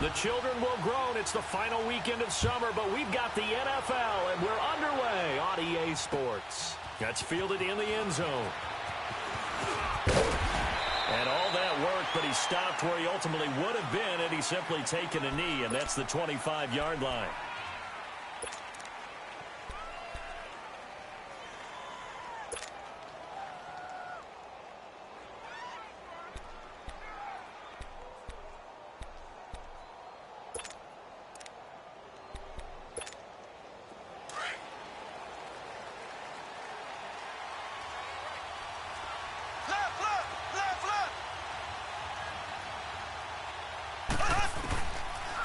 The children will groan. It's the final weekend of summer, but we've got the NFL, and we're underway on EA Sports. That's fielded in the end zone. And all that work, but he stopped where he ultimately would have been had he simply taken a knee, and that's the 25-yard line.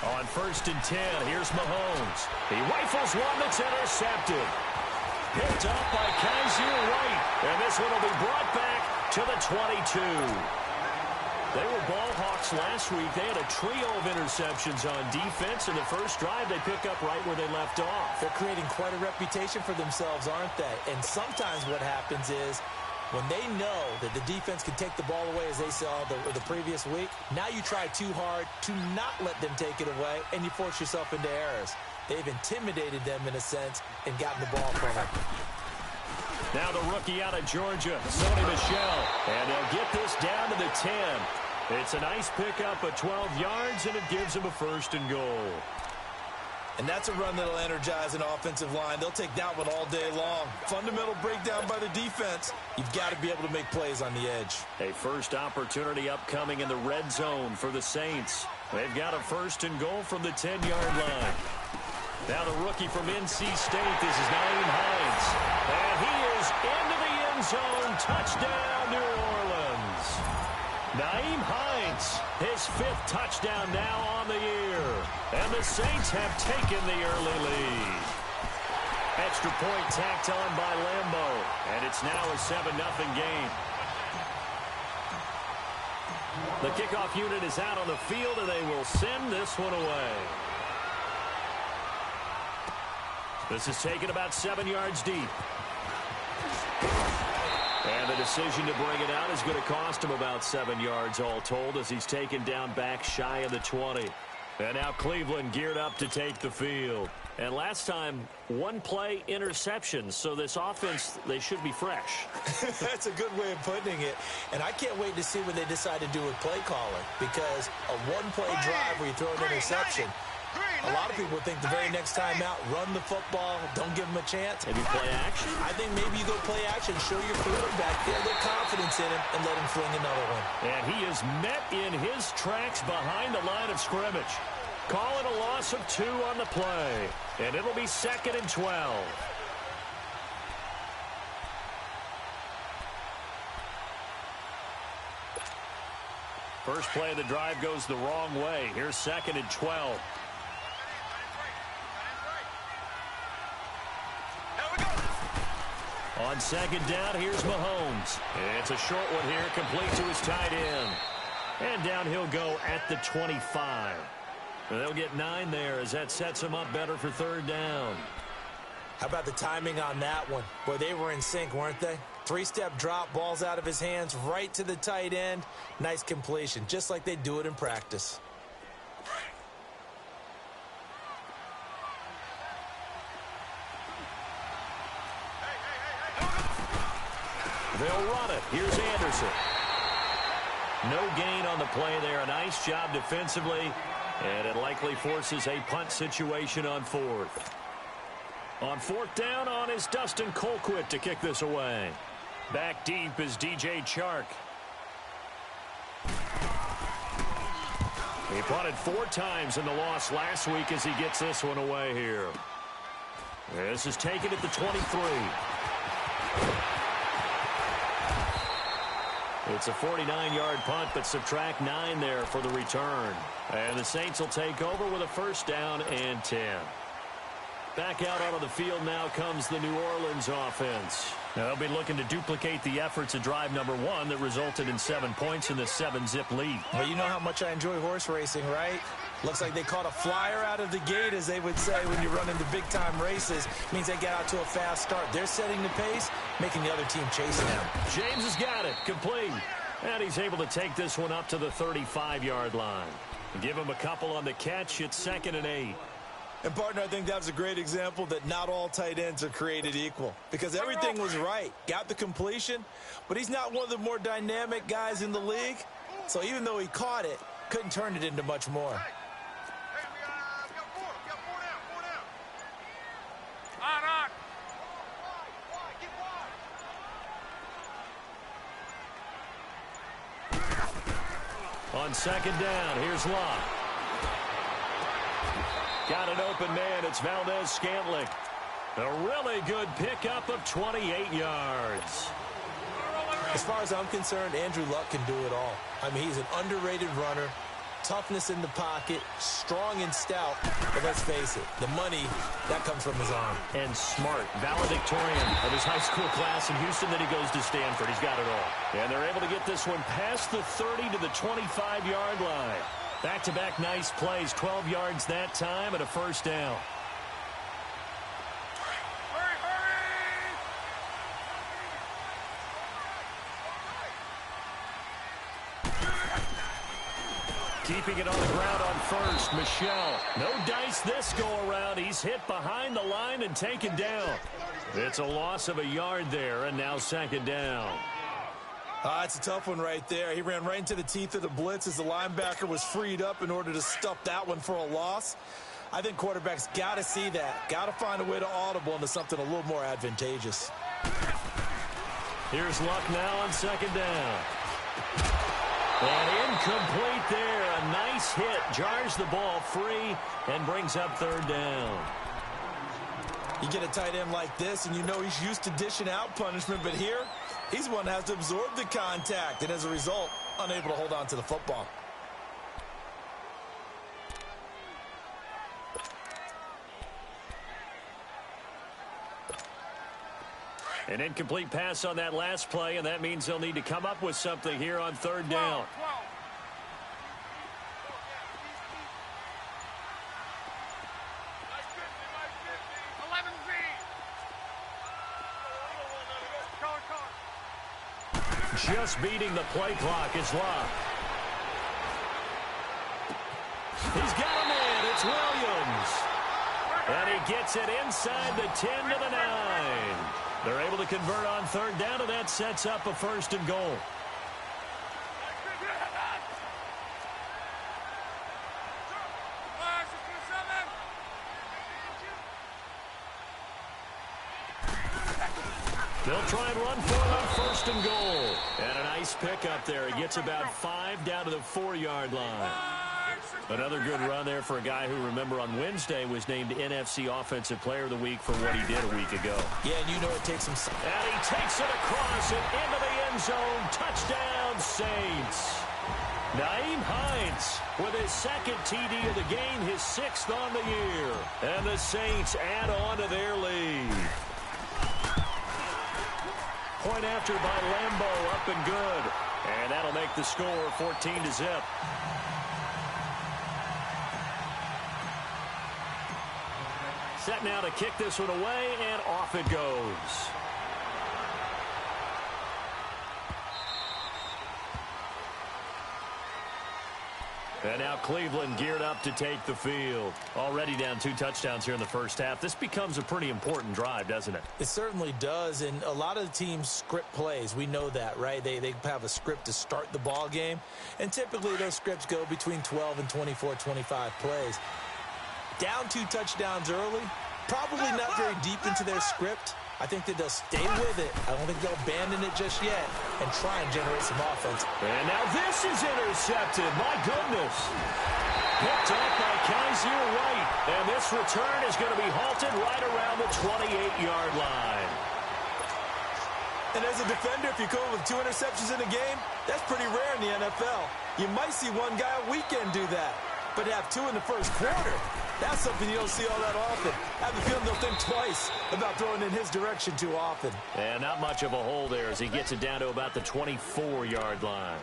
On 1st and 10, here's Mahomes. He rifles one that's intercepted. Picked up by Kaiser White. And this one will be brought back to the 22. They were ball hawks last week. They had a trio of interceptions on defense. In the first drive, they pick up right where they left off. They're creating quite a reputation for themselves, aren't they? And sometimes what happens is, when they know that the defense can take the ball away, as they saw the previous week, now you try too hard to not let them take it away, and you force yourself into errors. They've intimidated them in a sense and gotten the ball from them. Now the rookie out of Georgia, Sony Michel, and they'll get this down to the 10. It's a nice pickup of 12 yards, and it gives them a 1st and goal. And that's a run that'll energize an offensive line. They'll take that one all day long. Fundamental breakdown by the defense. You've got to be able to make plays on the edge. A first opportunity upcoming in the red zone for the Saints. They've got a 1st and goal from the 10-yard line. Now the rookie from NC State, this is Nyheim Hines. And he is into the end zone. Touchdown, New Orleans. Nyheim Hines, his 5th touchdown now on the year. And the Saints have taken the early lead. Extra point tacked on by Lambeau. And it's now a 7-0 game. The kickoff unit is out on the field, and they will send this one away. This is taken about 7 yards deep. And the decision to bring it out is going to cost him about 7 yards all told, as he's taken down back shy of the 20. And now Cleveland geared up to take the field. And last time, 1-play interceptions. So this offense, they should be fresh. That's a good way of putting it. And I can't wait to see what they decide to do with play calling. Because a 1-play drive where you throw an interception, a lot of people think the very next time out, run the football, don't give them a chance. Maybe play action? I think maybe you go play action, show your quarterback, feel their confidence in him, and let him fling another one. And he is met in his tracks behind the line of scrimmage. Calling a loss of 2 on the play. And it'll be 2nd and 12. First play of the drive goes the wrong way. Here's 2nd and 12. On 2nd down, here's Mahomes. It's a short one here, complete to his tight end. And down he'll go at the 25. They'll get 9 there as that sets him up better for 3rd down. How about the timing on that one? Boy, they were in sync, weren't they? 3-step drop, balls out of his hands, right to the tight end. Nice completion, just like they do it in practice. They'll run it. Here's Anderson. No gain on the play there. A nice job defensively. And it likely forces a punt situation on 4th. On 4th down on is Dustin Colquitt to kick this away. Back deep is DJ Chark. He punted 4 times in the loss last week as he gets this one away here. This is taken at the 23. It's a 49-yard punt, but subtract 9 there for the return. And the Saints will take over with a 1st down and 10. Back out onto the field now comes the New Orleans offense. Now they'll be looking to duplicate the efforts of drive number 1 that resulted in 7 points in the 7-zip lead. Well, you know how much I enjoy horse racing, right? Looks like they caught a flyer out of the gate, as they would say when you run into big-time races. Means they get out to a fast start. They're setting the pace, making the other team chase them. James has got it, complete. And he's able to take this one up to the 35-yard line. Give him a couple on the catch. It's 2nd and 8. And, partner, I think that was a great example that not all tight ends are created equal because everything was right. Got the completion, but he's not one of the more dynamic guys in the league. So even though he caught it, couldn't turn it into much more. On 2nd down, here's Locke. Got an open man. It's Valdez-Scantling. A really good pickup of 28 yards. As far as I'm concerned, Andrew Luck can do it all. I mean, he's an underrated runner, toughness in the pocket, strong and stout. But let's face it, the money, that comes from his arm. And smart. Valedictorian of his high school class in Houston. Then he goes to Stanford. He's got it all. And they're able to get this one past the 30 to the 25-yard line. Back-to-back nice plays, 12 yards that time and a 1st down. Keeping it on the ground on 1st, Michelle. No dice this go-around. He's hit behind the line and taken down. It's a loss of a yard there, and now 2nd down. It's a tough one right there. He ran right into the teeth of the blitz as the linebacker was freed up in order to stuff that one for a loss. I think quarterbacks got to see that. Got to find a way to audible into something a little more advantageous. Here's Luck now on 2nd down. And incomplete there. A nice hit. Jars the ball free and brings up 3rd down. You get a tight end like this, and you know he's used to dishing out punishment, but here, he's one that has to absorb the contact, and as a result, unable to hold on to the football. An incomplete pass on that last play, and that means they'll need to come up with something here on 3rd down. Just beating the play clock is Locke. He's got a man. It's Williams. And he gets it inside the 10 to the 9. They're able to convert on 3rd down, and that sets up a 1st and goal. They'll try and run for it on 1st and goal. And a nice pickup there. He gets about 5 down to the 4-yard line. Another good run there for a guy who, remember, on Wednesday was named NFC Offensive Player of the Week for what he did a week ago. Yeah, and you know it takes him. And he takes it across and into the end zone. Touchdown, Saints. Nyheim Hines with his 2nd TD of the game, his 6th on the year. And the Saints add on to their lead. Point after by Lambeau, up and good. And that'll make the score 14-0. Set now to kick this one away, and off it goes. And now Cleveland geared up to take the field. Already down 2 touchdowns here in the 1st half. This becomes a pretty important drive, doesn't it? It certainly does, and a lot of the teams script plays. We know that, right? They have a script to start the ball game, and typically those scripts go between 12 and 24, 25 plays. Down 2 touchdowns early, probably not very deep into their script. I think that they'll stay with it. I don't think they'll abandon it just yet and try and generate some offense. And now this is intercepted. My goodness. Picked up by Kaiser White. And this return is going to be halted right around the 28-yard line. And as a defender, if you come with 2 interceptions in a game, that's pretty rare in the NFL. You might see one guy a weekend do that. But to have 2 in the 1st quarter, that's something you don't see all that often. I have the feeling they'll think twice about throwing in his direction too often. And not much of a hole there as he gets it down to about the 24-yard line.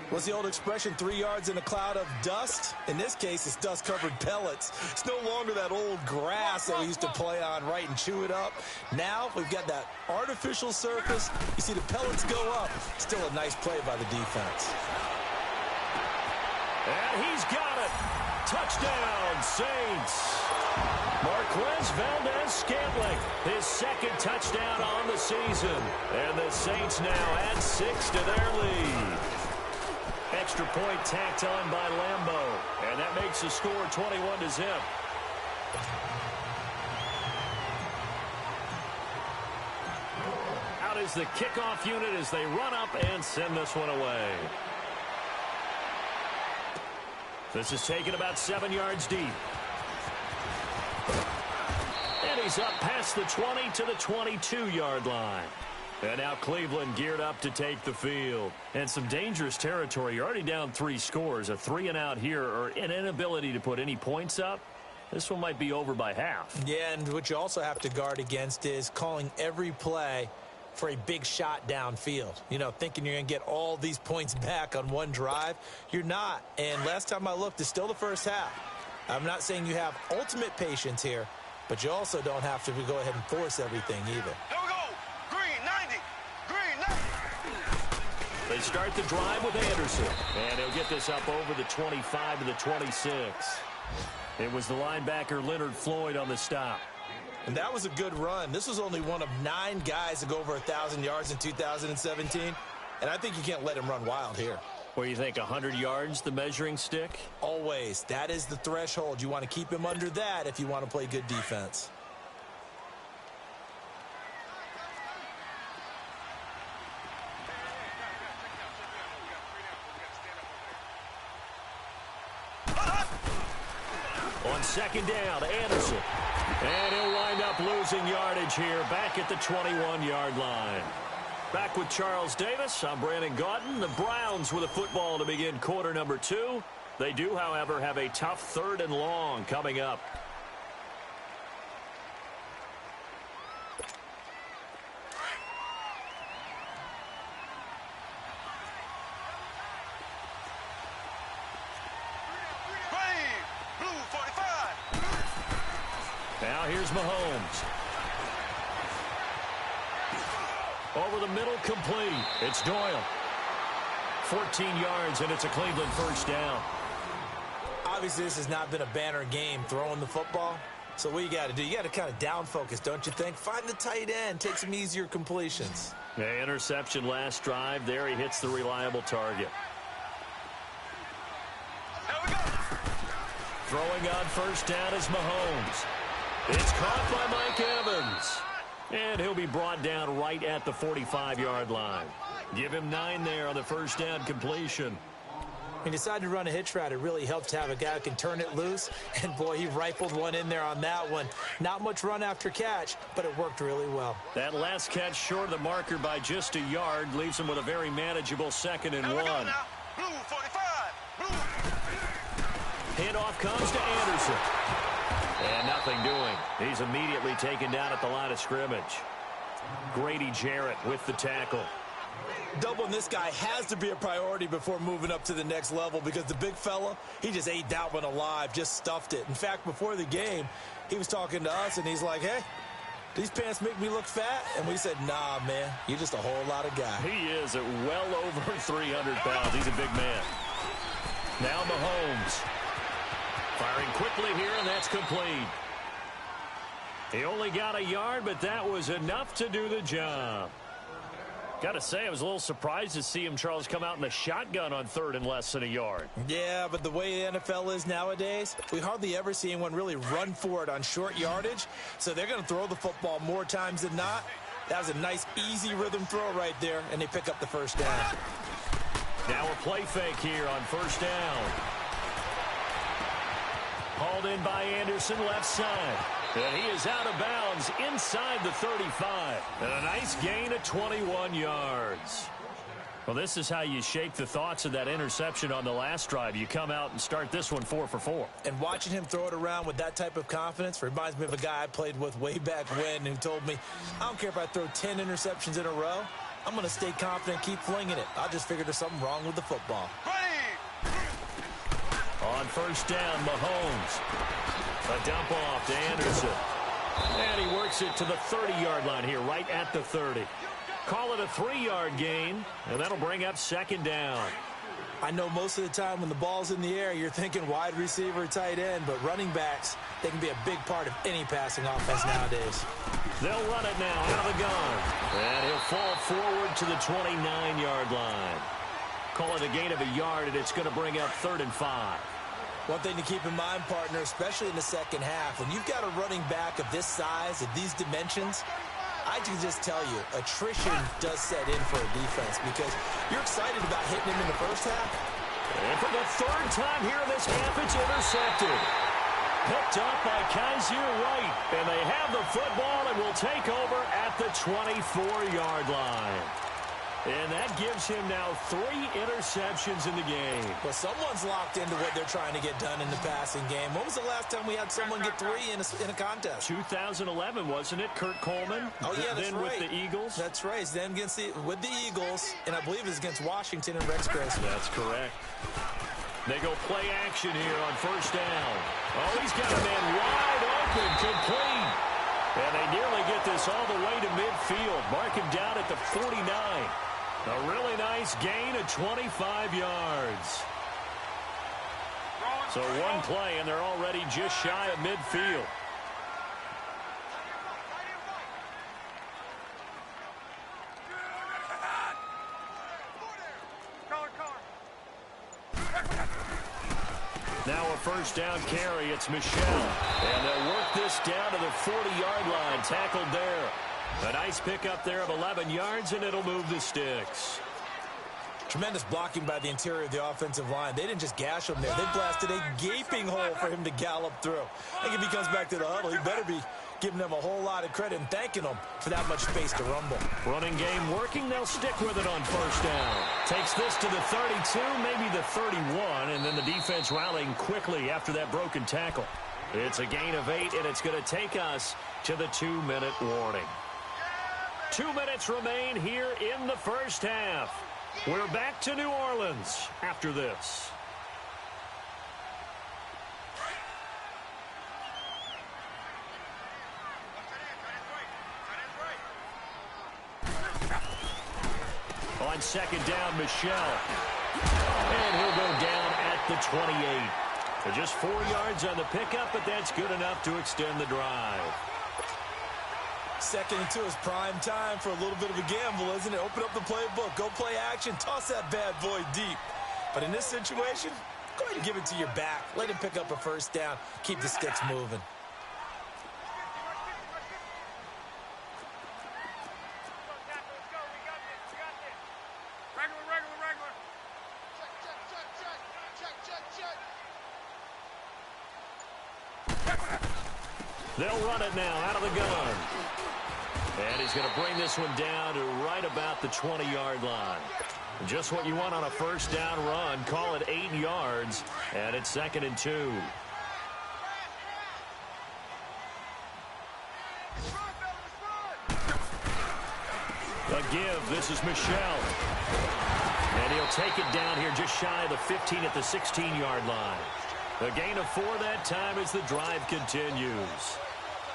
What's the old expression, 3 yards in a cloud of dust? In this case, it's dust-covered pellets. It's no longer that old grass that we used to play on, right, and chew it up. Now we've got that artificial surface. You see the pellets go up. Still a nice play by the defense. And he's got it. Touchdown, Saints. Marquez Valdez-Scantling, his second touchdown on the season. And the Saints now add 6 to their lead. Extra point tacked on by Lambeau. And that makes the score 21-0. Out is the kickoff unit as they run up and send this one away. This is taken about 7 yards deep. And he's up past the 20 to the 22-yard line. And now Cleveland geared up to take the field. And some dangerous territory. You're already down 3 scores. A 3-and-out here or an inability to put any points up. This one might be over by half. Yeah, and what you also have to guard against is calling every play for a big shot downfield. You know, thinking you're going to get all these points back on one drive. You're not. And last time I looked, it's still the first half. I'm not saying you have ultimate patience here, but you also don't have to go ahead and force everything either. Here we go. Green 90. Green 90. They start the drive with Anderson. And he'll get this up over the 25 to the 26. It was the linebacker Leonard Floyd on the stop. And that was a good run. This was only one of 9 guys to go over 1,000 yards in 2017. And I think you can't let him run wild here. What do you think, 100 yards, the measuring stick? Always. That is the threshold. You want to keep him under that if you want to play good defense. On second down, Anderson. And he'll wind up losing yardage here back at the 21-yard line. Back with Charles Davis, I'm Brandon Gaudin. The Browns with a football to begin quarter number 2. They do, however, have a tough 3rd and long coming up. Now here's Mahomes. Over the middle, complete. It's Doyle. 14 yards, and it's a Cleveland first down. Obviously, this has not been a banner game throwing the football. So what you got to do, you got to kind of down focus, don't you think? Find the tight end, take some easier completions. Yeah, interception last drive. There he hits the reliable target. Throwing on first down is Mahomes. It's caught by Mike Evans. And he'll be brought down right at the 45-yard line. Give him 9 there on the first down completion. He decided to run a hitch route. It really helps to have a guy who can turn it loose. And, boy, he rifled one in there on that one. Not much run after catch, but it worked really well. That last catch short of the marker by just a yard leaves him with a very manageable 2nd and 1. Blue 45. Blue. Handoff comes to Anderson. And nothing doing. He's immediately taken down at the line of scrimmage. Grady Jarrett with the tackle. Doubling this guy has to be a priority before moving up to the next level because the big fella, he just ate that one alive, just stuffed it. In fact, before the game, he was talking to us, and he's like, hey, these pants make me look fat? And we said, nah, man, you're just a whole lot of guy. He is at well over 300 pounds. He's a big man. Now Mahomes. Firing quickly here, and that's complete. He only got a yard, but that was enough to do the job. Got to say, I was a little surprised to see him, Charles, come out in the shotgun on 3rd and less than a yard. Yeah, but the way the NFL is nowadays, we hardly ever see anyone really run for it on short yardage. So they're going to throw the football more times than not. That was a nice, easy rhythm throw right there, and they pick up the first down. Now a play fake here on first down. Hauled in by Anderson, left side. And he is out of bounds inside the 35. And a nice gain of 21 yards. Well, this is how you shake the thoughts of that interception on the last drive. You come out and start this one 4 for 4. And watching him throw it around with that type of confidence reminds me of a guy I played with way back when who told me, I don't care if I throw 10 interceptions in a row. I'm going to stay confident, keep flinging it. I just figured there's something wrong with the football. On first down, Mahomes. A dump off to Anderson. And he works it to the 30-yard line here, right at the 30. Call it a 3-yard gain, and that'll bring up second down. I know most of the time when the ball's in the air, you're thinking wide receiver, tight end, but running backs, they can be a big part of any passing offense nowadays. They'll run it now out of the gun. And he'll fall forward to the 29-yard line. Call it a gain of a yard, and it's going to bring up 3rd and 5. One thing to keep in mind, partner, especially in the second half, when you've got a running back of this size, of these dimensions, I can just tell you, attrition does set in for a defense because you're excited about hitting him in the first half. And for the 3rd time here in this half, it's intercepted. Picked up by Kaiser White. And they have the football and will take over at the 24-yard line. And that gives him now 3 interceptions in the game. Well, someone's locked into what they're trying to get done in the passing game. When was the last time we had someone get 3 in a contest? 2011, wasn't it? Kurt Coleman? Oh, yeah, that's then right. with the Eagles? That's right. Then with the Eagles, and I believe it's against Washington and Rex Gracie. That's correct. They go play action here on 1st down. Oh, he's got a man wide open, complete. And they nearly get this all the way to midfield. Mark him down at the 49. A really nice gain of 25 yards. So one play, and they're already just shy of midfield. Now a 1st down carry. It's Michelle. And they'll work this down to the 40-yard line. Tackled there. A nice pickup there of 11 yards, and it'll move the sticks. Tremendous blocking by the interior of the offensive line. They didn't just gash him there. They blasted a gaping hole for him to gallop through. I think if he comes back to the huddle, he better be giving them a whole lot of credit and thanking them for that much space to rumble. Running game working. They'll stick with it on 1st down. Takes this to the 32, maybe the 31, and then the defense rallying quickly after that broken tackle. It's a gain of 8, and it's going to take us to the 2-minute warning. 2 minutes remain here in the 1st half. We're back to New Orleans after this. On 2nd down, Michelle. And he'll go down at the 28. Just 4 yards on the pickup, but that's good enough to extend the drive. 2nd and 2 is prime time for a little bit of a gamble, isn't it? Open up the playbook, go play action, toss that bad boy deep. But in this situation, go ahead and give it to your back. Let him pick up a 1st down. Keep the sticks moving. They'll run it now out of the gun. And he's going to bring this one down to right about the 20-yard line. Just what you want on a 1st down run. Call it 8 yards, and it's 2nd and 2. A give. This is Michelle. And he'll take it down here just shy of the 15 at the 16-yard line. A gain of 4 that time as the drive continues.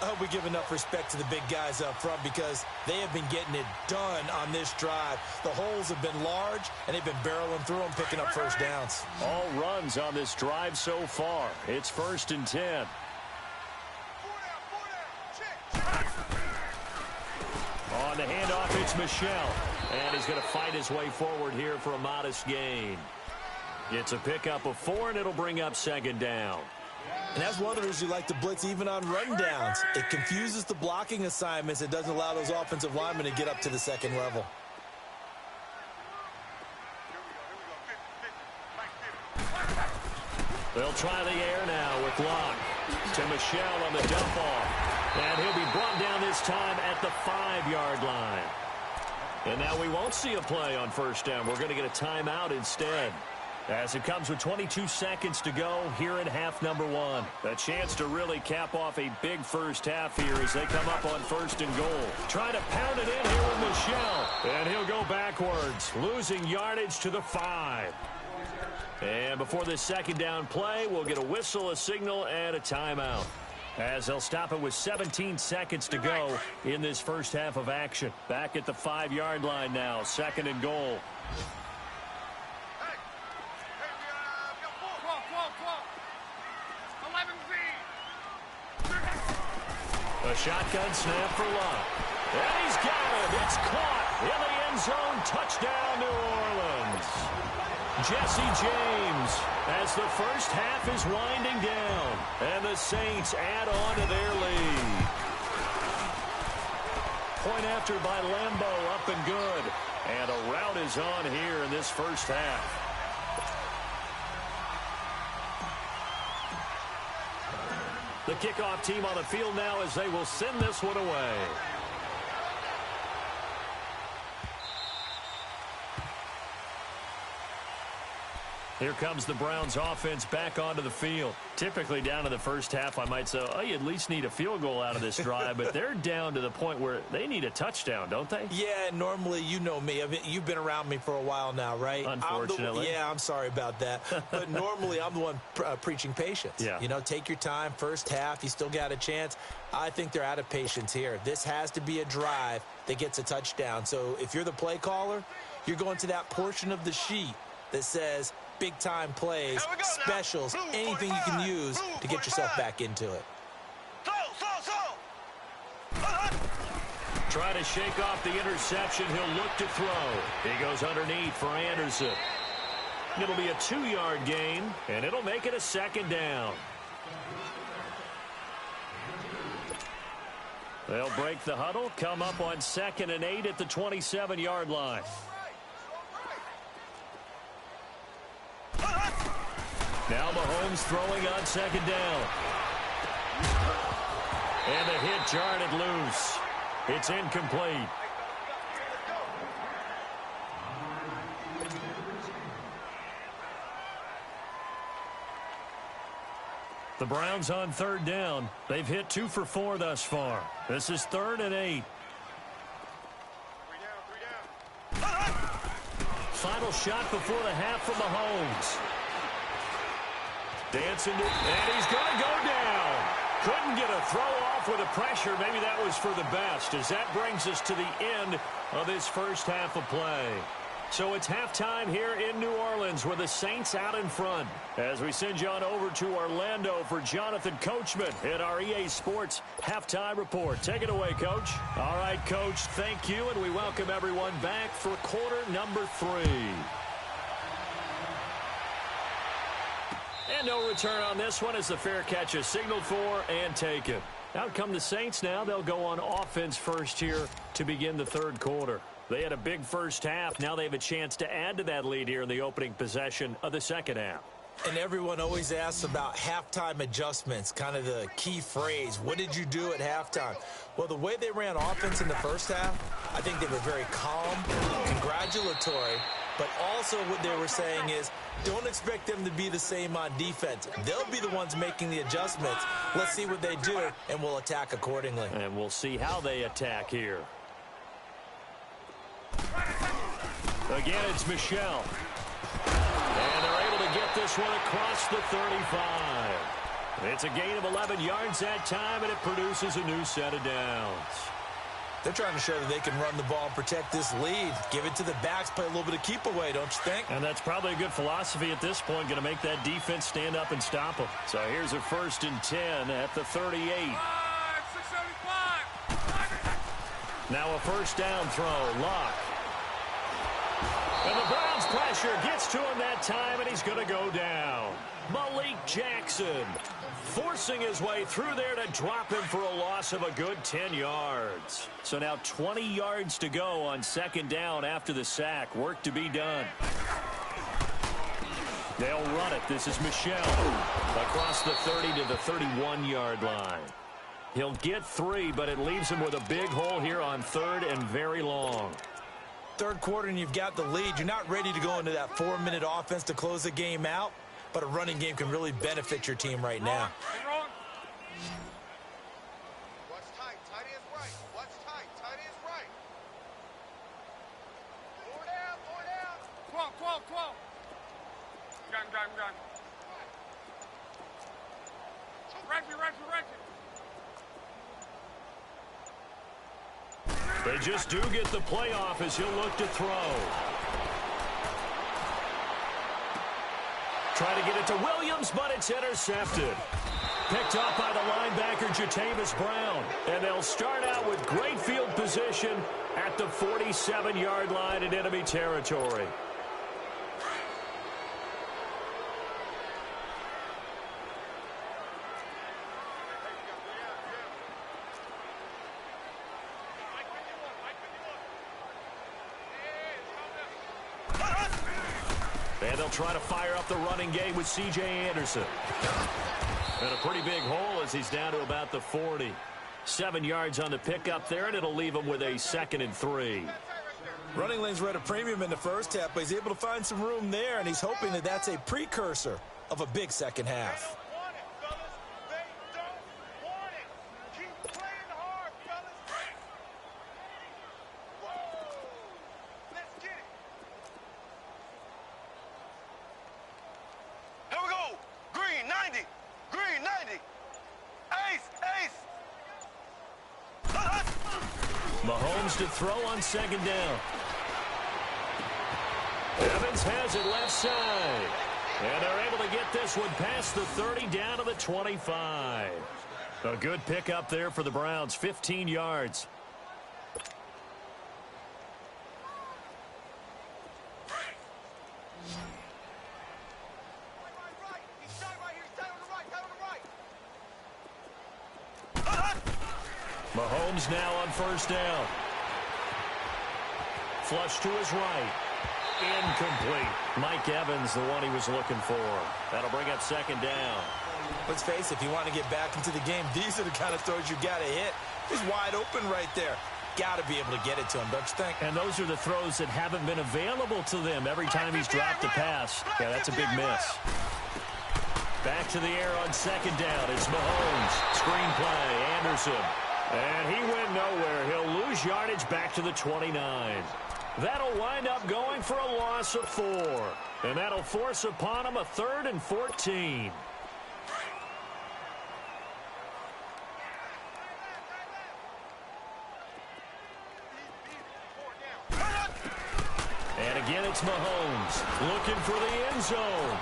I hope we give enough respect to the big guys up front because they have been getting it done on this drive. The holes have been large, and they've been barreling through them, picking up 1st downs. All runs on this drive so far. It's 1st and 10. On the handoff, it's Michelle. And he's going to fight his way forward here for a modest gain. It's a pickup of 4, and it'll bring up 2nd down. And that's one of the reasons you like to blitz even on rundowns. It confuses the blocking assignments. It doesn't allow those offensive linemen to get up to the 2nd level. They'll try the air now with Locke. To Michelle on the dump off. And he'll be brought down this time at the 5-yard line. And now we won't see a play on 1st down. We're going to get a timeout instead. As it comes with 22 seconds to go here in half number 1. A chance to really cap off a big 1st half here as they come up on 1st and goal. Trying to pound it in here with Michelle. And he'll go backwards, losing yardage to the 5. And before this 2nd down play, we'll get a whistle, a signal, and a timeout. As they'll stop it with 17 seconds to go in this 1st half of action. Back at the 5-yard line now, 2nd and goal. A shotgun snap for Locke. And he's got it. It's caught in the end zone. Touchdown, New Orleans. Jesse James as the first half is winding down. And the Saints add on to their lead. Point after by Lambeau, up and good. And a rout is on here in this first half. The kickoff team on the field now as they will send this one away. Here comes the Browns offense back onto the field. Typically down in the first half, I might say, oh, you at least need a field goal out of this drive, but they're down to the point where they need a touchdown, don't they? Yeah, normally, you know me. I mean, you've been around me for a while now, right? Unfortunately. I'm sorry about that. But normally, I'm the one preaching patience. Yeah. You know, take your time, first half, you still got a chance. I think they're out of patience here. This has to be a drive that gets a touchdown. So if you're the play caller, you're going to that portion of the sheet that says big-time plays, specials, anything you can use to get yourself back into it. Try to shake off the interception. He'll look to throw. He goes underneath for Anderson. It'll be a 2-yard gain, and it'll make it a second down. They'll break the huddle, come up on 2nd and 8 at the 27-yard line. Now Mahomes throwing on 2nd down. And the hit jarred it loose. It's incomplete. The Browns on 3rd down. They've hit 2 for 4 thus far. This is 3rd and 8. Final shot before the half from Mahomes. Dancing, and he's going to go down. Couldn't get a throw off with the pressure. Maybe that was for the best, as that brings us to the end of this first half of play. So it's halftime here in New Orleans with the Saints out in front. As we send you on over to Orlando for Jonathan Coachman at our EA Sports Halftime Report. Take it away, Coach. All right, Coach, thank you, and we welcome everyone back for quarter number 3. And no return on this one as the fair catch is signaled for and taken. Out come the Saints now. They'll go on offense first here to begin the 3rd quarter. They had a big first half. Now they have a chance to add to that lead here in the opening possession of the 2nd half. And everyone always asks about halftime adjustments, kind of the key phrase. What did you do at halftime? Well, the way they ran offense in the first half, I think they were very calm, congratulatory, but also what they were saying is don't expect them to be the same on defense. They'll be the ones making the adjustments. Let's see what they do, and we'll attack accordingly. And we'll see how they attack here. Again, it's Michelle. And they're able to get this one across the 35. It's a gain of 11 yards that time, and it produces a new set of downs. They're trying to show that they can run the ball and protect this lead. Give it to the backs, play a little bit of keep away, don't you think? And that's probably a good philosophy at this point, going to make that defense stand up and stop them. So here's a 1st and 10 at the 38. Now a first down throw, Locke. And the Browns pressure gets to him that time, and he's going to go down. Malik Jackson forcing his way through there to drop him for a loss of a good 10 yards. So now 20 yards to go on 2nd down after the sack. Work to be done. They'll run it. This is Michelle across the 30 to the 31-yard line. He'll get 3, but it leaves him with a big hole here on 3rd and very long. 3rd quarter and you've got the lead. You're not ready to go into that 4-minute offense to close the game out, but a running game can really benefit your team right now. What's tight? Tight is right. What's tight? Tight is right. 4 down. 12. Gun. Reggie. They just do get the playoff as he'll look to throw. Try to get it to Williams, but it's intercepted. Picked up by the linebacker, Jatavis Brown. And they'll start out with great field position at the 47-yard line in enemy territory. And they'll try to fire up the running game with C.J. Anderson. And a pretty big hole as he's down to about the 40. 7 yards on the pickup there, and it'll leave him with a 2nd and 3. Running lanes were at a premium in the first half, but he's able to find some room there, and he's hoping that that's a precursor of a big second half. Mahomes to throw on 2nd down. Evans has it left side. And they're able to get this one past the 30 down to the 25. A good pickup there for the Browns, 15 yards. Mahomes now on 1st down. Flush to his right. Incomplete. Mike Evans, the one he was looking for. That'll bring up 2nd down. Let's face it, if you want to get back into the game, these are the kind of throws you got to hit. He's wide open right there. Got to be able to get it to him, don't you think? And those are the throws that haven't been available to them every time he's dropped a pass. Yeah, that's a big miss. Back to the air on 2nd down. It's Mahomes. Screen play. Anderson. And he went nowhere. He'll lose yardage back to the 29. That'll wind up going for a loss of 4. And that'll force upon him a 3rd and 14. And again, it's Mahomes looking for the end zone.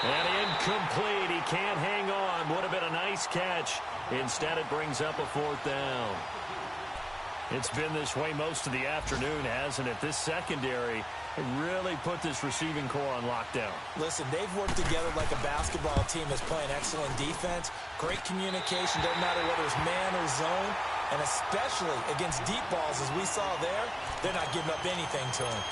And incomplete. He can't hang on. Would have been a nice catch. Instead, it brings up a 4th down. It's been this way most of the afternoon, hasn't it? This secondary really put this receiving core on lockdown. Listen, they've worked together like a basketball team that's playing excellent defense. Great communication. Doesn't matter whether it's man or zone. And especially against deep balls, as we saw there, they're not giving up anything to him.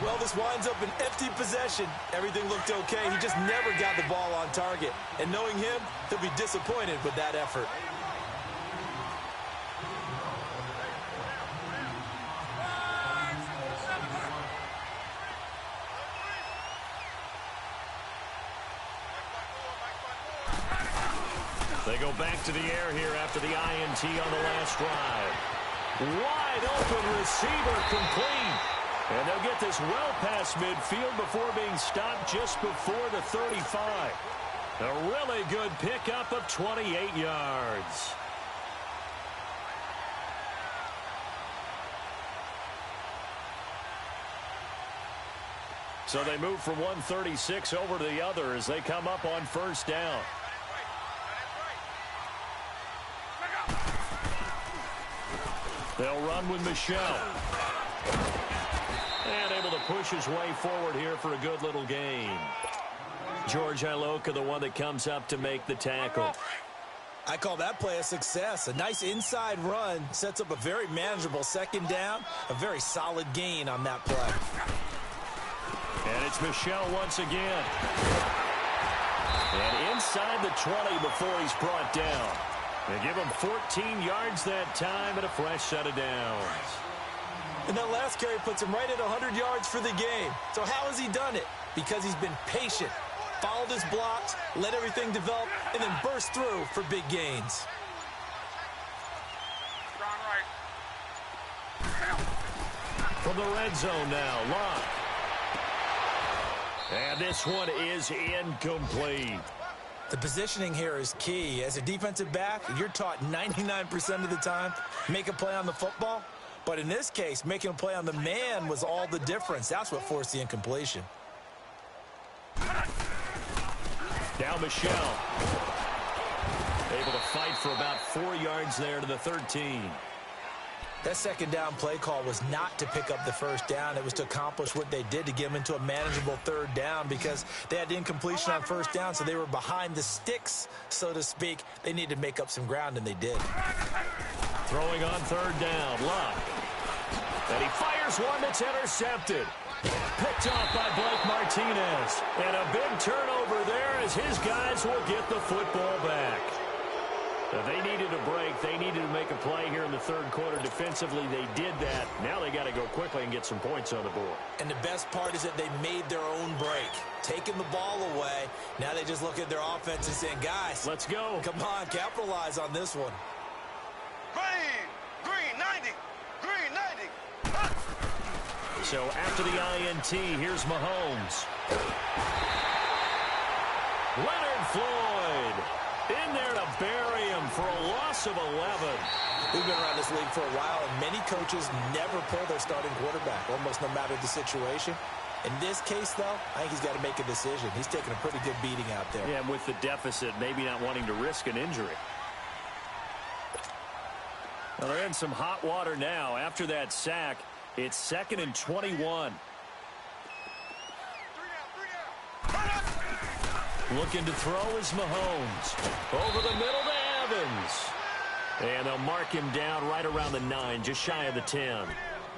Well, this winds up an empty possession. Everything looked okay. He just never got the ball on target. And knowing him, he'll be disappointed with that effort. They go back to the air here after the INT on the last drive. Wide open receiver complete. And they'll get this well past midfield before being stopped just before the 35. A really good pickup of 28 yards. So they move from 136 over to the other as they come up on 1st down. They'll run with Michelle. And able to push his way forward here for a good little gain. George Iloka, the one that comes up to make the tackle. I call that play a success. A nice inside run sets up a very manageable 2nd down. A very solid gain on that play. And it's Michelle once again. And inside the 20 before he's brought down. They give him 14 yards that time and a fresh set of downs. And that last carry puts him right at 100 yards for the game. So how has he done it? Because he's been patient, followed his blocks, let everything develop, and then burst through for big gains. Strong right. From the red zone now, Locke. And this one is incomplete. The positioning here is key. As a defensive back, you're taught 99% of the time, make a play on the football. But in this case, making a play on the man was all the difference. That's what forced the incompletion. Now Michelle. Able to fight for about 4 yards there to the 13. That second down play call was not to pick up the first down. It was to accomplish what they did, to get them into a manageable third down, because they had incompletion on first down, so they were behind the sticks, so to speak. They needed to make up some ground, and they did. Throwing on third down, Luck. And he fires one that's intercepted. Picked off by Blake Martinez. And a big turnover there as his guys will get the football back. They needed a break. They needed to make a play here in the third quarter. Defensively, they did that. Now they got to go quickly and get some points on the board. And the best part is that they made their own break, taking the ball away. Now they just look at their offense and saying, guys, let's go. Come on, capitalize on this one. Green 90. Green 90. So after the INT, here's Mahomes. Leonard Floyd in there to bury him for a loss of 11. We've been around this league for a while, and many coaches never pull their starting quarterback, almost no matter the situation. In this case, though, I think he's got to make a decision. He's taking a pretty good beating out there. Yeah, and with the deficit, maybe not wanting to risk an injury. Well, they're in some hot water now. After that sack, it's 2nd and 21. Looking to throw is Mahomes. Over the middle to Evans. And they'll mark him down right around the 9, just shy of the 10.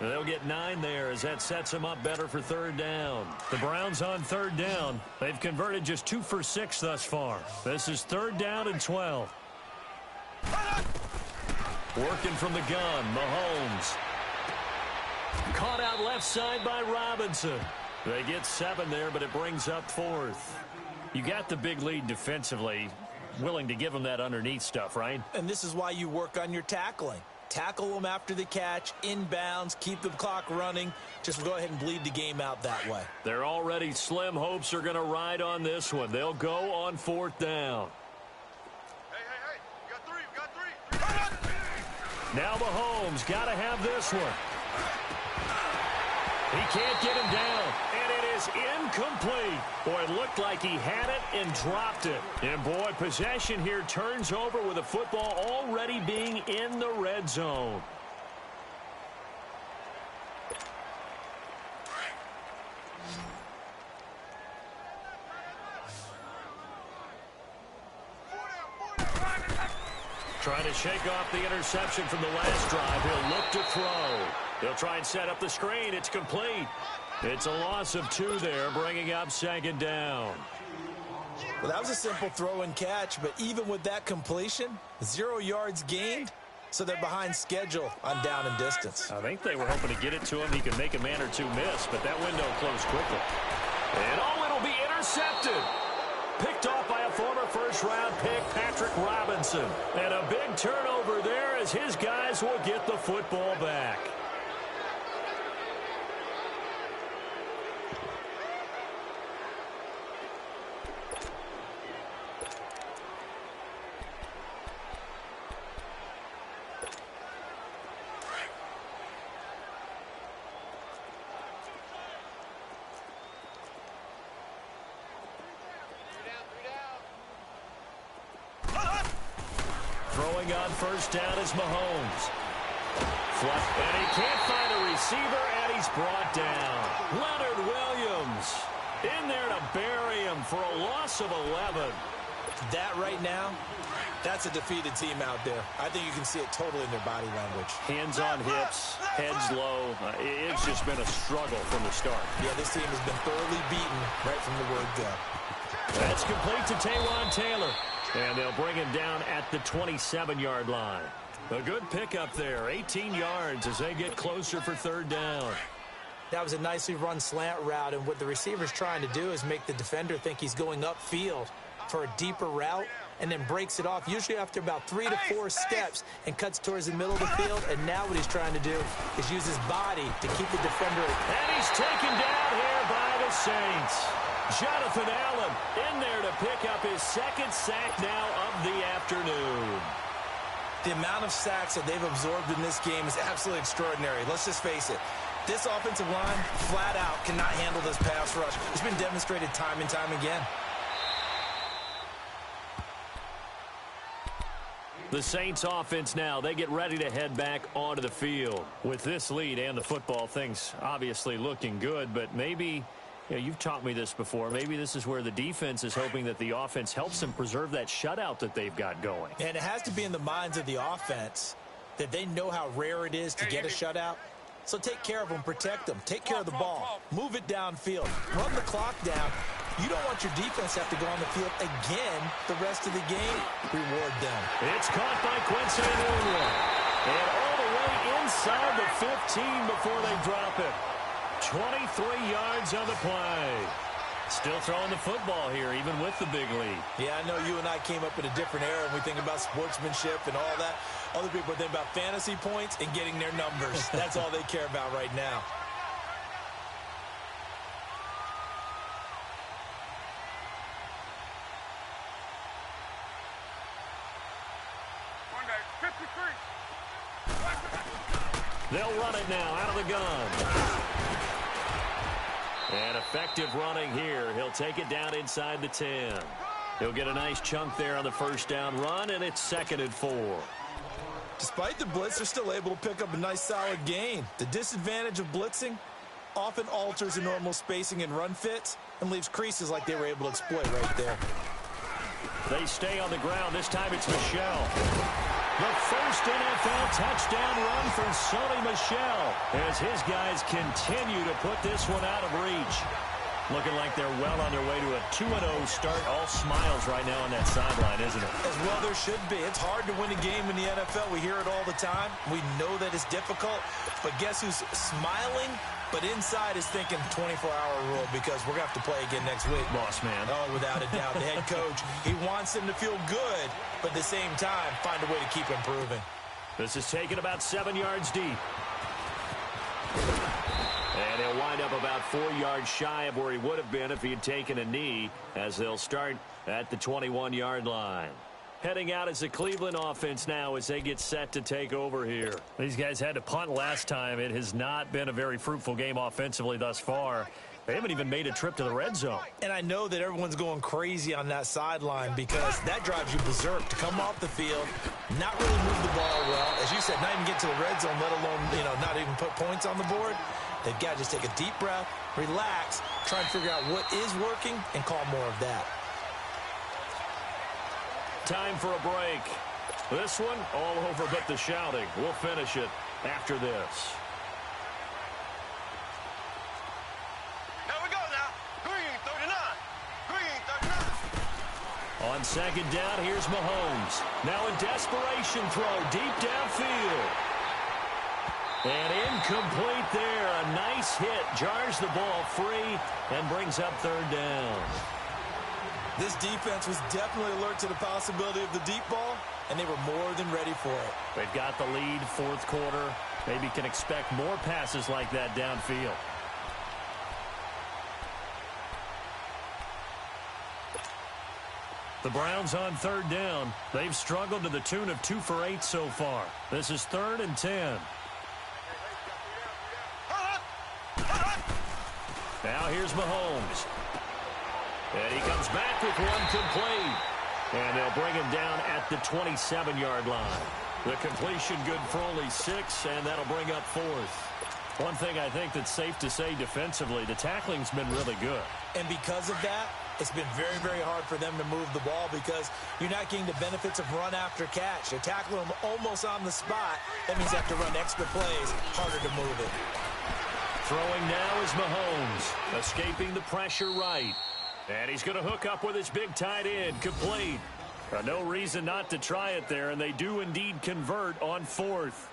And they'll get 9 there as that sets them up better for third down. The Browns on third down. They've converted just 2 for 6 thus far. This is 3rd down and 12. Working from the gun, Mahomes. Caught out left side by Robinson. They get 7 there, but it brings up 4th. You got the big lead defensively. Willing to give them that underneath stuff, right? And this is why you work on your tackling. Tackle them after the catch, inbounds, keep the clock running. Just go ahead and bleed the game out that way. They're already slim hopes are going to ride on this one. They'll go on 4th down. Hey. You got 3. Now Mahomes got to have this one. He can't get him down, and it is incomplete. Boy, it looked like he had it and dropped it. And, boy, possession here turns over with the football already being in the red zone. Trying to shake off the interception from the last drive. He'll look to throw. He'll try and set up the screen. It's complete. It's a loss of 2 there, bringing up 2nd down. Well, that was a simple throw and catch, but even with that completion, 0 yards gained, so they're behind schedule on down and distance. I think they were hoping to get it to him. He could make a man or 2 miss, but that window closed quickly. And, it'll be intercepted. Picked off by a former first-round pick, Patrick Robinson. And a big turnover there as his guys will get the football back. Throwing on first down is Mahomes. And he can't find a receiver, and he's brought down. Leonard Williams in there to bury him for a loss of 11. That right now, that's a defeated team out there. I think you can see it totally in their body language. Hands on hips, heads low. It's just been a struggle from the start. Yeah, this team has been thoroughly beaten right from the word go. That's complete to Taywan Taylor. And they'll bring him down at the 27-yard line. A good pickup there, 18 yards as they get closer for third down. That was a nicely run slant route, and what the receiver's trying to do is make the defender think he's going upfield for a deeper route and then breaks it off, usually after about 3 to 4 steps, and cuts towards the middle of the field. And now what he's trying to do is use his body to keep the defender. And he's taken down here by the Saints. Jonathan Allen in there to pick up his 2nd sack now of the afternoon. The amount of sacks that they've absorbed in this game is absolutely extraordinary. Let's just face it. This offensive line, flat out, cannot handle this pass rush. It's been demonstrated time and time again. The Saints offense now, they get ready to head back onto the field. With this lead and the football, things obviously looking good, but maybe, you've taught me this before, maybe this is where the defense is hoping that the offense helps them preserve that shutout that they've got going. And it has to be in the minds of the offense that they know how rare it is to get a shutout. So take care of them, protect them, take care of the ball, move it downfield, run the clock down. You don't want your defense to have to go on the field again the rest of the game. Reward them. It's caught by Quincy Enunwa. And all the way inside the 15 before they drop it. 23 yards on the play. Still throwing the football here, even with the big lead. Yeah, I know you and I came up in a different era, and we think about sportsmanship and all that. Other people think about fantasy points and getting their numbers. That's all they care about right now. They'll run it now out of the gun. And effective running here. He'll take it down inside the 10. He'll get a nice chunk there on the first down run, and it's 2nd and 4. Despite the blitz, they're still able to pick up a nice solid gain. The disadvantage of blitzing often alters the normal spacing and run fits and leaves creases like they were able to exploit right there. They stay on the ground. This time it's Michel. The first NFL touchdown run for Sony Michel as his guys continue to put this one out of reach. Looking like they're well on their way to a 2-0 start. All smiles right now on that sideline, isn't it? As well there should be. It's hard to win a game in the NFL. We hear it all the time. We know that it's difficult. But guess who's smiling? But inside is thinking 24-hour rule because we're going to have to play again next week. Boss man. Oh, without a doubt. The head coach, he wants them to feel good, but at the same time, find a way to keep improving. This is taken about 7 yards deep. And he'll wind up about 4 yards shy of where he would have been if he had taken a knee, as they'll start at the 21-yard line. Heading out is the Cleveland offense now as they get set to take over here. These guys had to punt last time. It has not been a very fruitful game offensively thus far. They haven't even made a trip to the red zone. And I know that everyone's going crazy on that sideline because that drives you berserk to come off the field, not really move the ball well. As you said, not even get to the red zone, let alone, not even put points on the board. They've got to just take a deep breath, relax, try and figure out what is working, and call more of that. Time for a break. This one, all over but the shouting. We'll finish it after this. Here we go now. Green 39. Green 39. On second down, here's Mahomes. Now a desperation throw deep downfield. And incomplete there. A nice hit. Jars the ball free and brings up 3rd down. This defense was definitely alert to the possibility of the deep ball, and they were more than ready for it. They've got the lead, 4th quarter. Maybe can expect more passes like that downfield. The Browns on 3rd down. They've struggled to the tune of 2 for 8 so far. This is 3rd and 10. Now here's Mahomes. And he comes back with one complete. And they'll bring him down at the 27-yard line. The completion good for only 6, and that'll bring up 4th. One thing I think that's safe to say defensively, the tackling's been really good. And because of that, it's been very, very hard for them to move the ball because you're not getting the benefits of run after catch. They're tackling them almost on the spot. That means you have to run extra plays, harder to move it. Throwing now is Mahomes, escaping the pressure right. And he's going to hook up with his big tight end, complete. No reason not to try it there, and they do indeed convert on 4th.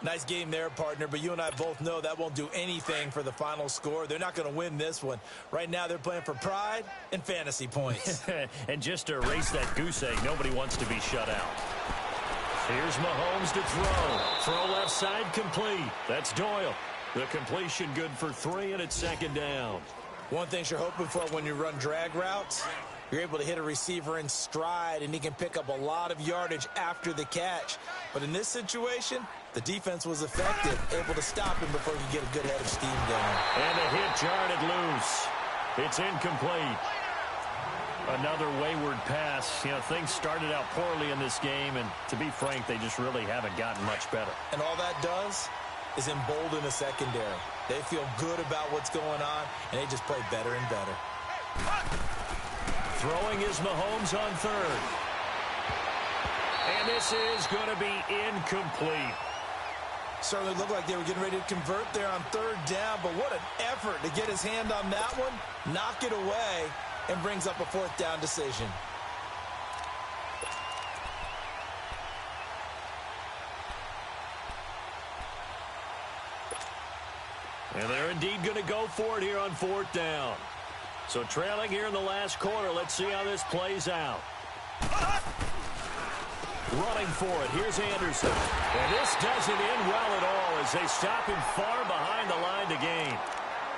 Nice game there, partner, but you and I both know that won't do anything for the final score. They're not going to win this one. Right now, they're playing for pride and fantasy points. And just to erase that goose egg, nobody wants to be shut out. Here's Mahomes to throw. Throw left side complete. That's Doyle. The completion good for 3, and it's 2nd down. One thing you're hoping for when you run drag routes, you're able to hit a receiver in stride, and he can pick up a lot of yardage after the catch. But in this situation, the defense was effective, able to stop him before he could get a good head of steam going. And the hit jarred it loose. It's incomplete. Another wayward pass. You know, things started out poorly in this game, and to be frank, they just really haven't gotten much better. And all that does is embolden the secondary. They feel good about what's going on, and they just play better and better. Throwing is Mahomes on third. And this is going to be incomplete. Certainly looked like they were getting ready to convert there on third down, but what an effort to get his hand on that one, knock it away, and brings up a fourth down decision. And they're indeed going to go for it here on fourth down. So trailing here in the last quarter, let's see how this plays out. Running for it, here's Anderson. And this doesn't end well at all as they stop him far behind the line to gain.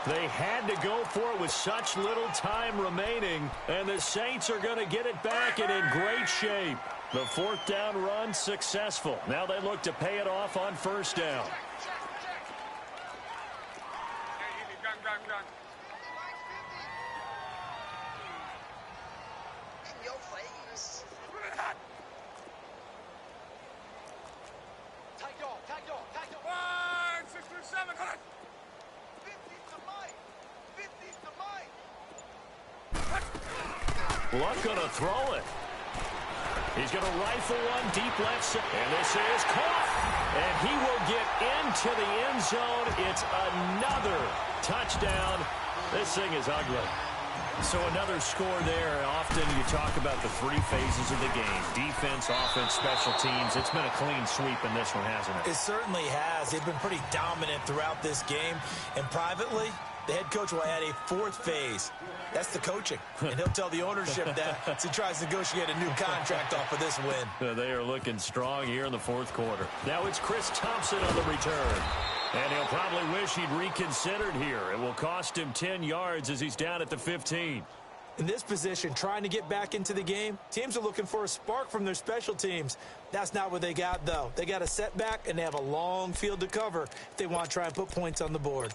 They had to go for it with such little time remaining, and the Saints are going to get it back and in great shape. The fourth down run successful. Now they look to pay it off on first down. In your face. Tag dog. 1, 6, 3, 7, cut it. 50's the mic. 50's the mic. Luck going to throw it. He's going to rifle one deep left side. And this is caught. And he will get into the end zone. It's another touchdown. This thing is ugly. So another score there. Often you talk about the three phases of the game. Defense, offense, special teams. It's been a clean sweep in this one, hasn't it? It certainly has. They've been pretty dominant throughout this game. And privately, the head coach will add a fourth phase. That's the coaching. And he'll tell the ownership that as he tries to negotiate a new contract off of this win. They are looking strong here in the fourth quarter. Now it's Chris Thompson on the return. And he'll probably wish he'd reconsidered here. It will cost him 10 yards as he's down at the 15. In this position, trying to get back into the game, teams are looking for a spark from their special teams. That's not what they got, though. They got a setback, and they have a long field to cover if they want to try and put points on the board.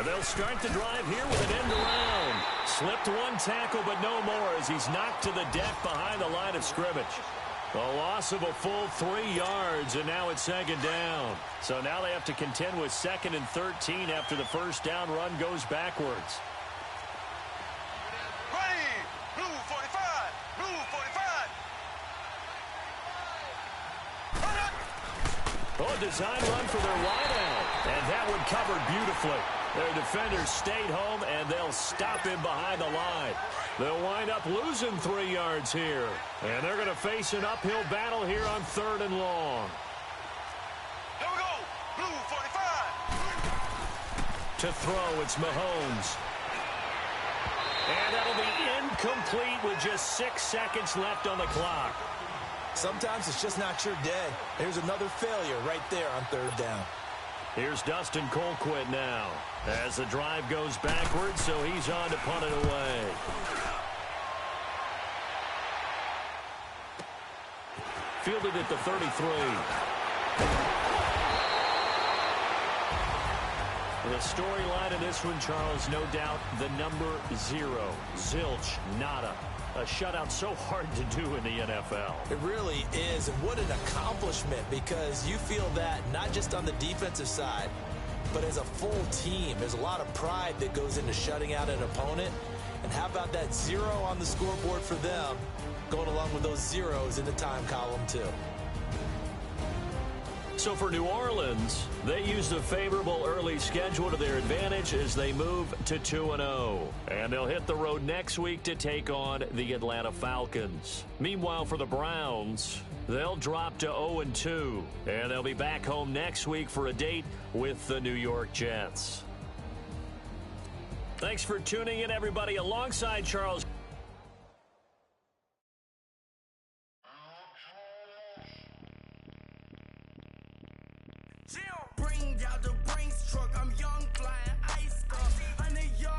They'll start the drive here with an end around. Slipped one tackle, but no more as he's knocked to the deck behind the line of scrimmage. A loss of a full 3 yards, and now it's second down. So now they have to contend with 2nd and 13 after the first down run goes backwards. Ready. Blue 45. Blue 45. Oh, a design run for their wideout. And that one covered beautifully. Their defenders stayed home, and they'll stop him behind the line. They'll wind up losing 3 yards here. And they're going to face an uphill battle here on 3rd and long. Here we go. Blue 45. To throw, it's Mahomes. And that'll be incomplete with just 6 seconds left on the clock. Sometimes it's just not your day. There's another failure right there on 3rd down. Here's Dustin Colquitt now as the drive goes backwards, so he's on to punt it away. Fielded at the 33. The storyline in this one, Charles, no doubt the number 0. Zilch, nada. A shutout so hard to do in the NFL. It really is, and what an accomplishment, because you feel that not just on the defensive side, but as a full team. There's a lot of pride that goes into shutting out an opponent. And how about that 0 on the scoreboard for them, going along with those zeros in the time column too. So for New Orleans, they used a favorable early schedule to their advantage as they move to 2-0. And they'll hit the road next week to take on the Atlanta Falcons. Meanwhile, for the Browns, they'll drop to 0-2. And they'll be back home next week for a date with the New York Jets. Thanks for tuning in, everybody. Alongside Charles. Bring out the Brinks truck, I'm young, flying ice stuff. 100 yards.